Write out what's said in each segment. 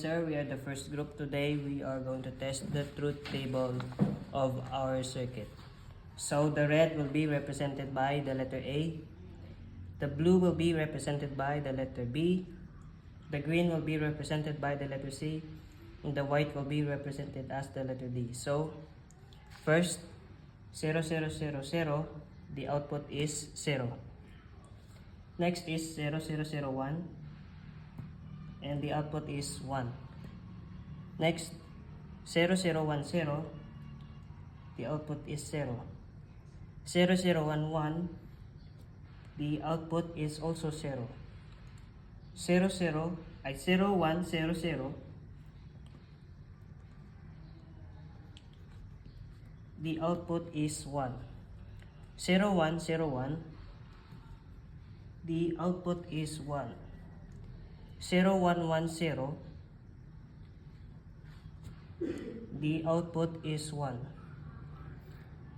Sir, we are the first group today. We are going to test the truth table of our circuit. So the red will be represented by the letter A. The blue will be represented by the letter B. The green will be represented by the letter C. And the white will be represented as the letter D. So first, 0, 0, 0, 0. The output is 0. Next is 0, 0, 0, 1. And the output is 1. Next, 0, 0, 1, 0. The output is 0. 0, 0, 1, 1. The output is also 0. 0, 0, 1, 0, 0. The output is 1. 0, 1, 0, 1. The output is 1. 0, 1, 1, 0. The output is 1.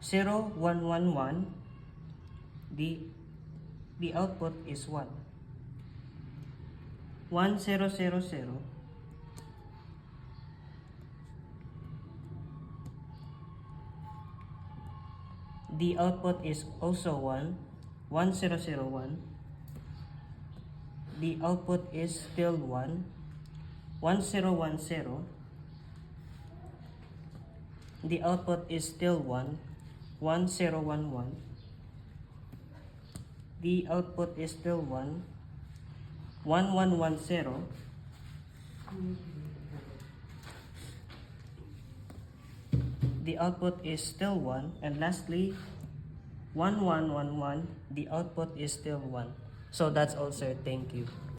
0, 1, 1, 1. The output is 1. 1, 0, 0, 0. The output is also 1. 1, 0, 0, 1. The output is still 1. 1, 0, 1, 0. The output is still 1. 1, 0, 1, 1. The output is still 1. 1, 1, 1, 0. The output is still 1. And lastly, 1, 1, 1, 1. The output is still 1. So that's all, sir. Thank you.